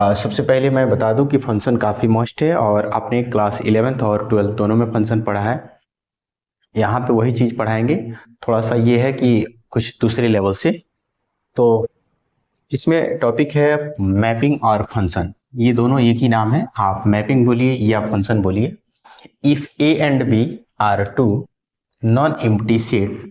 सबसे पहले मैं बता दूं कि फंक्शन काफ़ी मस्ट है और आपने क्लास 11th और 12th दोनों में फंक्शन पढ़ा है। यहाँ पे वही चीज़ पढ़ाएंगे, थोड़ा सा ये है कि कुछ दूसरे लेवल से। तो इसमें टॉपिक है मैपिंग और फंक्शन, ये दोनों एक ही नाम है, आप मैपिंग बोलिए या फंक्शन बोलिए। If A and B are two non empty set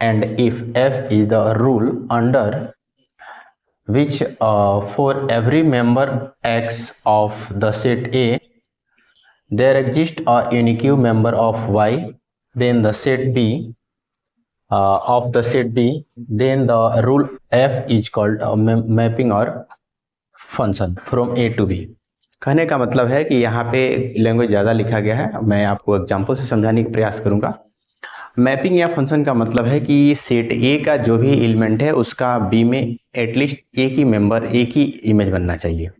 and if f is the rule under which for every member x of the set A there exists a unique member of y, then the set B of the set B, then the rule f is called a mapping or function from A to B। कहने का मतलब है कि यहाँ पे language ज़्यादा लिखा गया है, मैं आपको एग्जाम्पल से समझाने का प्रयास करूँगा। मैपिंग या फंक्शन का मतलब है कि सेट ए का जो भी एलिमेंट है उसका बी में एटलीस्ट एक ही मेंबर, एक ही इमेज बनना चाहिए,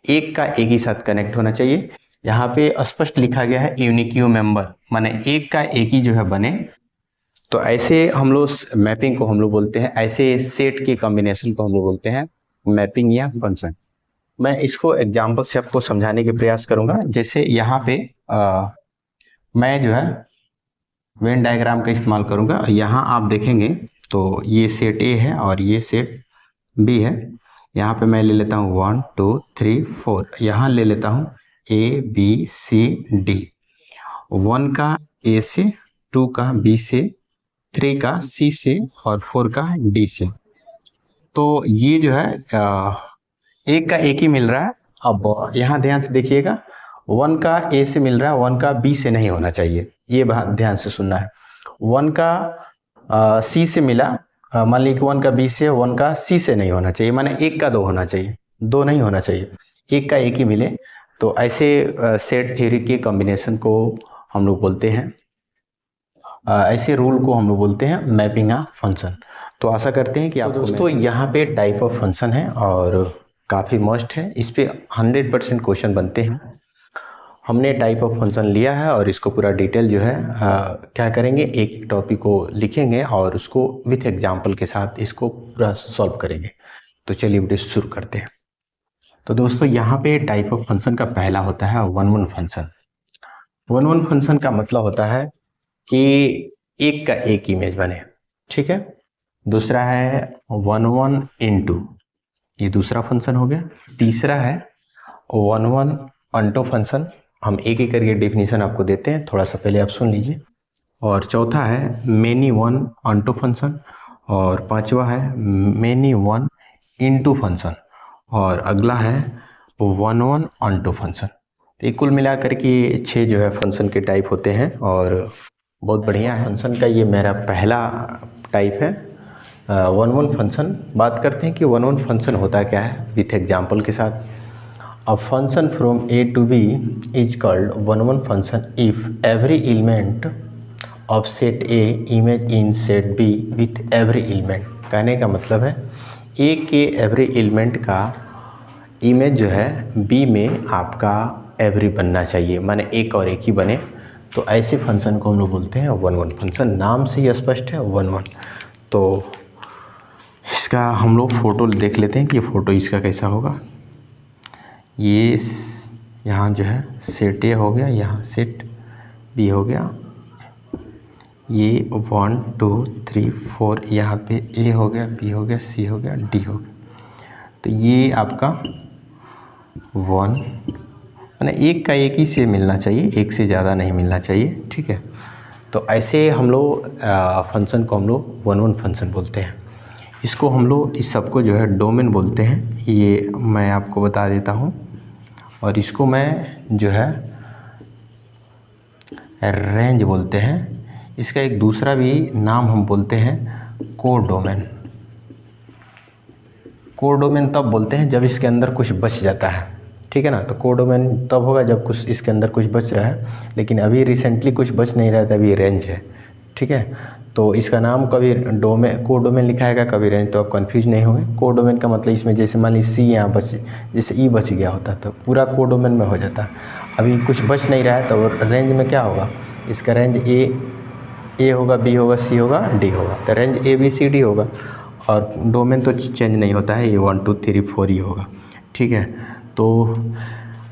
एक का एक ही साथ कनेक्ट होना चाहिए। यहाँ पे स्पष्ट लिखा गया है यूनिक मेंबर, माने एक का एक ही जो है बने। तो ऐसे हम लोग मैपिंग को हम लोग बोलते हैं, ऐसे सेट के कॉम्बिनेशन को हम लोग बोलते हैं मैपिंग या फंक्शन। मैं इसको एग्जाम्पल से आपको समझाने के प्रयास करूँगा। जैसे यहाँ पे मैं जो है वेन डायग्राम का इस्तेमाल करूंगा। यहाँ आप देखेंगे तो ये सेट ए है और ये सेट बी है। यहाँ पे मैं ले लेता हूँ 1 2 3 4, यहाँ ले लेता हूँ ए बी सी डी, 1 का ए से, 2 का बी से, 3 का सी से और 4 का डी से। तो ये जो है एक का एक ही मिल रहा है। अब यहाँ ध्यान से देखिएगा, 1 का ए से मिल रहा है, 1 का बी से नहीं होना चाहिए, ये बात ध्यान से सुनना है। 1 का सी से मिला, मान लीजिए 1 का बी से, 1 का सी से नहीं होना चाहिए, माने एक का दो होना चाहिए, दो नहीं होना चाहिए, एक का एक ही मिले। तो ऐसे सेट थ्योरी के कॉम्बिनेशन को हम लोग बोलते हैं, ऐसे रूल को हम लोग बोलते हैं मैपिंग या फंक्शन। तो आशा करते हैं कि आप दोस्तों यहाँ पे टाइप ऑफ फंक्शन है और काफ़ी मस्ट है, इस पे 100% क्वेश्चन बनते हैं। हमने टाइप ऑफ फंक्शन लिया है और इसको पूरा डिटेल जो है क्या करेंगे, एक टॉपिक को लिखेंगे और उसको विथ एग्जांपल के साथ इसको पूरा सॉल्व करेंगे। तो चलिए वीडियो शुरू करते हैं। तो दोस्तों यहाँ पे टाइप ऑफ फंक्शन का पहला होता है one one function. One one function का मतलब होता है कि एक का एक इमेज बने, ठीक है। दूसरा है वन वन इनटू, ये दूसरा फंक्शन हो गया। तीसरा है वन वन ऑनटू फंक्शन, हम एक एक करके डेफिनेशन आपको देते हैं, थोड़ा सा पहले आप सुन लीजिए। और चौथा है मेनी वन ऑनटू फंक्शन, और पांचवा है मेनी वन इनटू फंक्शन, और अगला है वन वन ऑनटू फंक्शन। तो ये कुल मिलाकर के 6 जो है फंक्शन के टाइप होते हैं और बहुत बढ़िया है। फंक्शन का ये मेरा पहला टाइप है वन वन फंक्शन। बात करते हैं कि वन वन फंक्शन होता क्या है विथ एग्जाम्पल के साथ। A function from A to B is called one-one function if every element of set A image in set B with every element। कहने का मतलब है A के every element का इमेज जो है B में आपका every बनना चाहिए, माने एक और एक ही बने। तो ऐसे फंक्शन को हम लोग बोलते हैं वन वन फंक्शन। नाम से ही स्पष्ट है वन वन। तो इसका हम लोग फ़ोटो देख लेते हैं कि ये फ़ोटो इसका कैसा होगा। ये यहाँ जो है सेट ए हो गया, यहाँ सेट बी हो गया, ये 1 2 3 4 यहाँ पे ए हो गया, बी हो गया, सी हो गया, डी हो गया। तो ये आपका 1, माने एक का एक ही से मिलना चाहिए, एक से ज़्यादा नहीं मिलना चाहिए, ठीक है। तो ऐसे हम लोग फंक्शन को हम लोग वन वन फंक्शन बोलते हैं। इसको हम लोग इस सबको जो है डोमेन बोलते हैं, ये मैं आपको बता देता हूँ। और इसको मैं जो है रेंज बोलते हैं। इसका एक दूसरा भी नाम हम बोलते हैं कोडोमेन। कोडोमेन तब बोलते हैं जब इसके अंदर कुछ बच जाता है, ठीक है ना। तो कोडोमेन तब होगा जब कुछ इसके अंदर कुछ बच रहा है, लेकिन अभी रिसेंटली कुछ बच नहीं रहा है, अभी रेंज है, ठीक है। तो इसका नाम कभी कोडोमेन लिखा है, कभी रेंज, तो आप कंफ्यूज नहीं होंगे। कोडोमेन का मतलब इसमें जैसे मान लीजिए सी यहाँ बच, जैसे ई बच गया होता तो पूरा कोडोमेन में हो जाता। अभी कुछ बच नहीं रहा है तो रेंज में क्या होगा, इसका रेंज ए होगा, बी होगा, सी होगा, डी होगा। तो range A B C D होगा और डोमेन तो चेंज नहीं होता है, ये 1 2 3 4 ही होगा, ठीक है। तो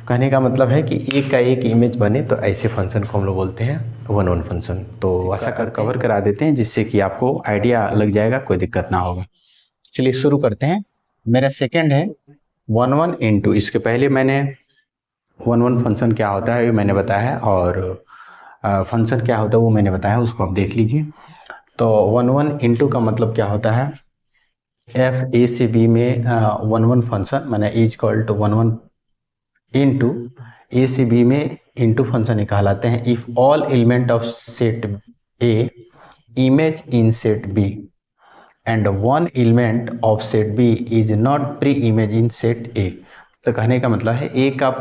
कहने का मतलब है कि एक का एक इमेज बने तो ऐसे फंक्शन को हम लोग बोलते हैं वन वन फंक्शन। तो ऐसा कवर करा देते हैं जिससे कि आपको आइडिया लग जाएगा, कोई दिक्कत ना होगा। चलिए शुरू करते हैं। मेरा सेकंड है वन वन इंटू। इसके पहले मैंने वन वन फंक्शन क्या होता है ये मैंने बताया है, और फंक्शन क्या होता है वो मैंने बताया, उसको आप देख लीजिए। तो वन वन इंटू का मतलब क्या होता है, एफ ए से बी में वन वन फंक्शन मैंने is equal to one one into A से बी में इंटू फंक्शन कहलाते हैं if all element of set A image in set B and one element of set B is not pre image in set A. तो कहने का मतलब है ए का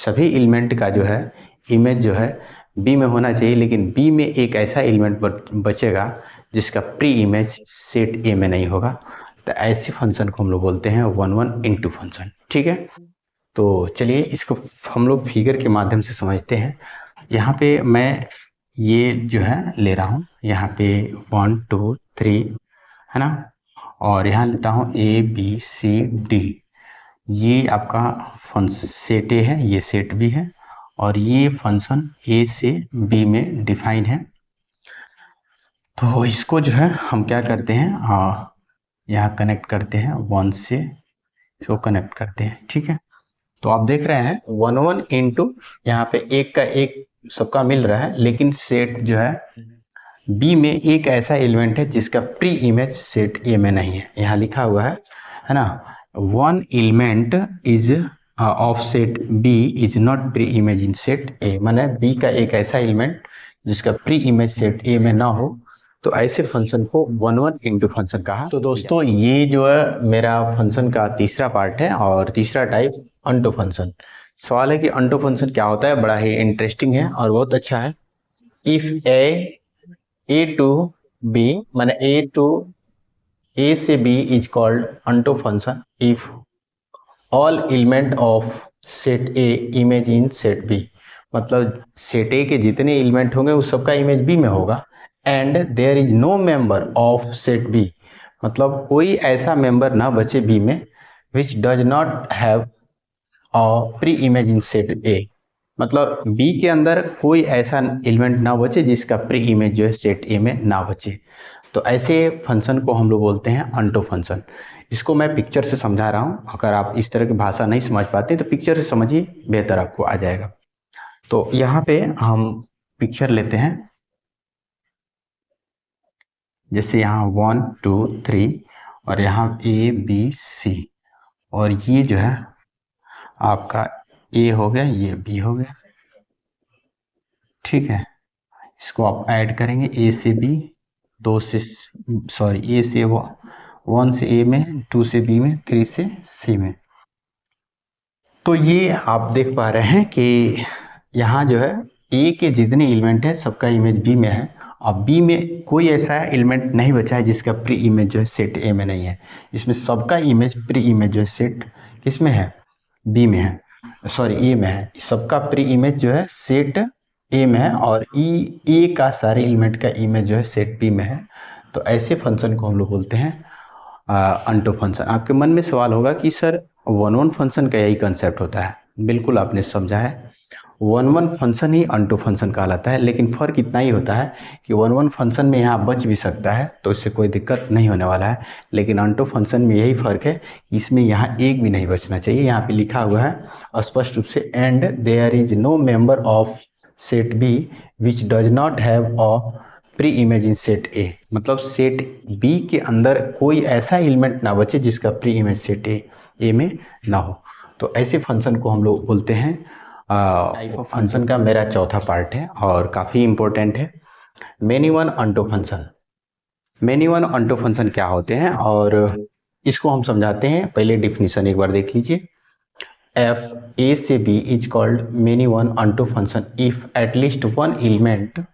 सभी एलिमेंट का जो है इमेज जो है बी में होना चाहिए, लेकिन बी में एक ऐसा एलिमेंट बचेगा जिसका प्री इमेज सेट ए में नहीं होगा। तो ऐसे फंक्शन को हम लोग बोलते हैं वन वन इंटू फंक्शन। ठीक है, तो चलिए इसको हम लोग फिगर के माध्यम से समझते हैं। यहाँ पे मैं ये जो है ले रहा हूँ, यहाँ पे 1 2 3 है ना, और यहाँ लेता हूँ ए बी सी डी। ये आपका सेट ए है, ये सेट बी है, और ये फंक्शन ए से बी में डिफाइन है। तो इसको जो है हम क्या करते हैं, यहाँ कनेक्ट करते हैं, 1 से इसको कनेक्ट करते हैं। ठीक है, तो आप देख रहे हैं वन वन इंटू यहाँ पे एक का एक सबका मिल रहा है, लेकिन सेट जो है बी में एक ऐसा एलिमेंट है जिसका प्री इमेज सेट ए में नहीं है। यहाँ लिखा हुआ है ना, one element is of set B is not pre image in set A, माने बी का एक ऐसा एलिमेंट जिसका प्री इमेज सेट ए में ना हो, तो ऐसे फंक्शन को वन वन इंटू फंक्शन कहा। तो दोस्तों ये जो है मेरा फंक्शन का तीसरा पार्ट है, और तीसरा टाइप अंटो फंक्शन। सवाल है कि अंटो फंक्शन क्या होता है, बड़ा ही इंटरेस्टिंग है और बहुत अच्छा है। इफ ए टू बी माने ए से B is called onto function if all element of set A image in set B, मतलब सेट ए के जितने एलिमेंट होंगे उस सबका इमेज बी में होगा, and there is no member of set B, मतलब कोई ऐसा मेंबर ना बचे बी में which does not have pre image in set A, मतलब बी के अंदर कोई ऐसा एलिमेंट ना बचे जिसका प्री इमेज जो है सेट ए में ना बचे। तो ऐसे फंक्शन को हम लोग बोलते हैं अंटो फंक्शन। इसको मैं पिक्चर से समझा रहा हूँ, अगर आप इस तरह की भाषा नहीं समझ पाते तो पिक्चर से समझिए, बेहतर आपको आ जाएगा। तो यहाँ पे हम पिक्चर लेते हैं, जैसे यहाँ 1 2 3 और यहाँ ए बी सी, और ये जो है आपका ए हो गया, ये बी हो गया। ठीक है, इसको आप ऐड करेंगे ए से बी, ए से 1 से ए में, 2 से बी में, 3 से सी में। तो ये आप देख पा रहे हैं कि यहाँ जो है ए के जितने एलिमेंट है सबका इमेज बी में है, और बी में कोई ऐसा एलिमेंट नहीं बचा है जिसका प्री इमेज जो है सेट ए में नहीं है। इसमें सबका इमेज प्री इमेज जो है सेट किस में है, बी में है, ए में है। सबका प्री इमेज जो है सेट ए में है, और ए का सारे एलिमेंट का इमेज जो है सेट बी में है। तो ऐसे फंक्शन को हम लोग बोलते हैं अंटो फंक्शन। आपके मन में सवाल होगा कि सर वन वन फंक्शन का यही कंसेप्ट होता है। बिल्कुल आपने समझा है, वन वन फंक्शन ही अंटो फंक्शन कहलाता है, लेकिन फ़र्क इतना ही होता है कि वन वन फंक्शन में यहाँ बच भी सकता है तो इससे कोई दिक्कत नहीं होने वाला है, लेकिन अंटो फंक्शन में यही फ़र्क है, इसमें यहाँ एक भी नहीं बचना चाहिए। यहाँ पे लिखा हुआ है स्पष्ट रूप से, and there is no member of set B which does not have a pre image in set A, मतलब सेट बी के अंदर कोई ऐसा एलिमेंट ना बचे जिसका प्री इमेज सेट ए में ना हो। तो ऐसे फंक्शन को हम लोग बोलते हैं टाइप ऑफ फंक्शन का मेरा चौथा पार्ट है और काफ़ी इंपॉर्टेंट है, many one onto function. Many one onto function क्या होते हैं और इसको हम समझाते हैं। पहले डिफिनीशन एक बार देख लीजिए। एफ ए से B is called many one onto function if at least one element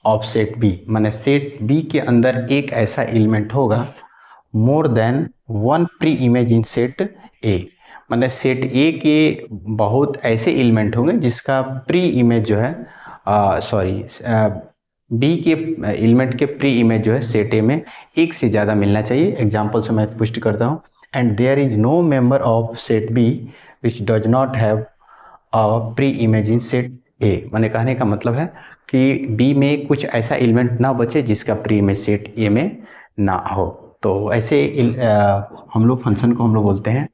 of set B, माने सेट बी के अंदर एक ऐसा एलिमेंट होगा more than one pre image in set A, माने सेट ए के बहुत ऐसे एलिमेंट होंगे जिसका प्री इमेज जो है बी के एलिमेंट के प्री इमेज जो है सेट ए में एक से ज़्यादा मिलना चाहिए। एग्जाम्पल से मैं पुष्टि करता हूँ, and there is no member of set B which does not have a pre image in set A. मैंने कहने का मतलब है कि बी में कुछ ऐसा एलिमेंट ना बचे जिसका प्री इमेज सेट ए में ना हो। तो ऐसे हम लोग फंक्शन को हम लोग बोलते हैं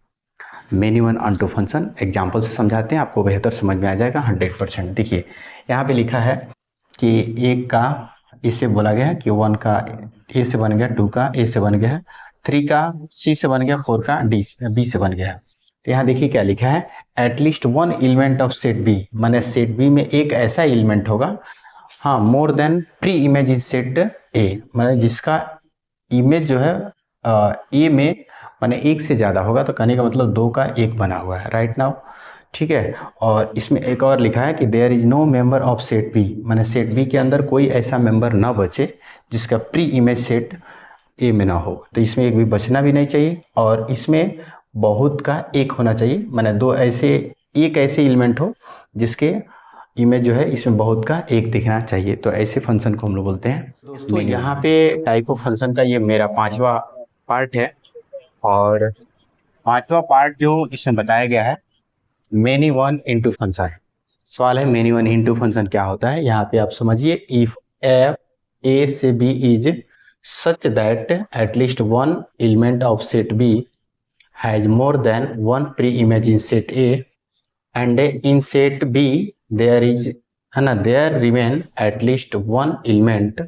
many one unto function. Example से समझाते हैं, आपको बेहतर समझ में आ जाएगा 100%। देखिए यहाँ पे लिखा है कि एक का इससे बोला गया है कि 1 का ए से बन गया, 2 का ए से बन गया है, 3 का सी से बन गया, 4 का बी से बन गया है। तो यहाँ देखिए क्या लिखा है, at least one element of set B, माने सेट बी में एक ऐसा एलिमेंट होगा, हाँ, more than pre image in set A, माने जिसका इमेज जो है ए में माने एक से ज़्यादा होगा। तो कहने का मतलब 2 का 1 बना हुआ है राइट नाउ, ठीक है। और इसमें एक और लिखा है कि there is no member of set B, माने सेट बी के अंदर कोई ऐसा मेंबर ना बचे जिसका प्री इमेज सेट ए में ना हो। तो इसमें एक भी बचना भी नहीं चाहिए, और इसमें बहुत का एक होना चाहिए, माने एक ऐसे एलिमेंट हो जिसके इमेज जो है इसमें बहुत का एक दिखना चाहिए। तो ऐसे फंक्शन को हम लोग बोलते हैं दोस्तों। यहाँ पे टाइप ऑफ फंक्शन का ये मेरा 5वां पार्ट है, और 5वां पार्ट जो इसमें बताया गया है मेनी वन इंटू फंक्शन। सवाल है मेनी वन इंटू फंक्शन क्या होता है। यहाँ पे आप समझिए, इफ एफ ए से B is such that at least one element of set B has more than one pre image in set A and in set B there is है ना there remain at least one element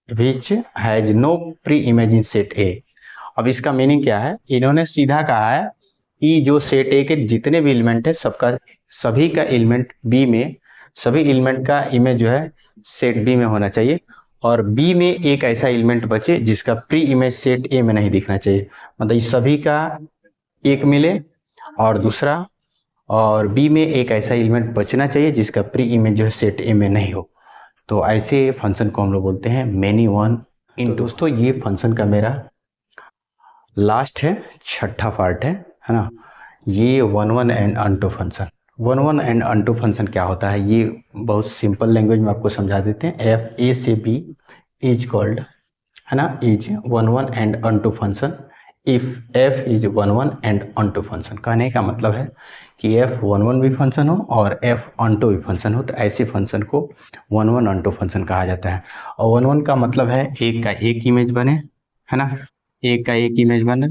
which has no pre image in set A. अब इसका meaning क्या है, इन्होंने सीधा कहा है कि जो सेट ए के जितने भी एलिमेंट है सभी का एलिमेंट बी में, सभी एलिमेंट का इमेज जो है सेट बी में होना चाहिए, और बी में एक ऐसा एलिमेंट बचे जिसका प्री इमेज सेट ए में नहीं दिखना चाहिए। मतलब इस सभी का एक मिले और दूसरा, और बी में एक ऐसा एलिमेंट बचना चाहिए जिसका प्री इमेज जो है सेट ए में नहीं हो। तो ऐसे फंक्शन को हम लोग बोलते हैं मेनी वन इन। दोस्तों ये फंक्शन का मेरा लास्ट है, 6ठा पार्ट है ना। ये one and unto function. One and unto function क्या होता है, ये बहुत सिंपल लैंग्वेज में आपको समझा देते हैं। एफ ए से बी इज कॉल्ड है ना is one and unto function if F is one and unto function. कहने का मतलब है कि एफ वन भी फंक्शन हो और एफ अनटू भी फंक्शन हो, तो ऐसे फंक्शन को वन अनटू फंक्शन कहा जाता है। और वन का मतलब है एक का एक इमेज बने, है ना, एक का एक इमेज बने।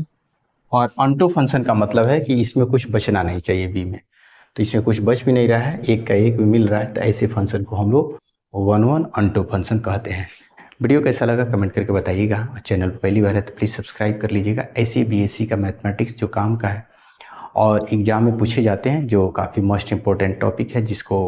और अनटू फंक्शन का मतलब है कि इसमें कुछ बचना नहीं चाहिए बी में, तो इसमें कुछ बच भी नहीं रहा है, एक का एक भी मिल रहा है, तो ऐसे फंक्शन को हम लोग वन अनटू फंक्शन कहते हैं। वीडियो कैसा लगा कमेंट करके बताइएगा, और चैनल पर पहली बार है तो प्लीज़ सब्सक्राइब कर लीजिएगा। ऐसे बीएससी का मैथमेटिक्स जो काम का है और एग्जाम में पूछे जाते हैं, जो काफ़ी मोस्ट इम्पोर्टेंट टॉपिक है जिसको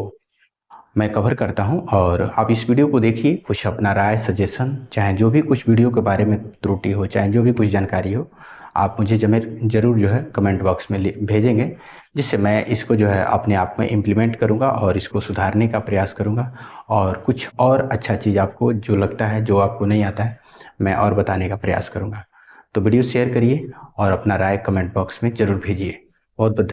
मैं कवर करता हूं। और आप इस वीडियो को देखिए, कुछ अपना राय सजेशन, चाहे जो भी कुछ वीडियो के बारे में त्रुटि हो, चाहे जो भी कुछ जानकारी हो, आप मुझे ज़रूर जो है कमेंट बॉक्स में भेजेंगे, जिससे मैं इसको जो है अपने आप में इम्प्लीमेंट करूंगा और इसको सुधारने का प्रयास करूंगा, और कुछ और अच्छा चीज़ आपको जो लगता है, जो आपको नहीं आता है, मैं और बताने का प्रयास करूंगा। तो वीडियो शेयर करिए और अपना राय कमेंट बॉक्स में ज़रूर भेजिए। बहुत बहुत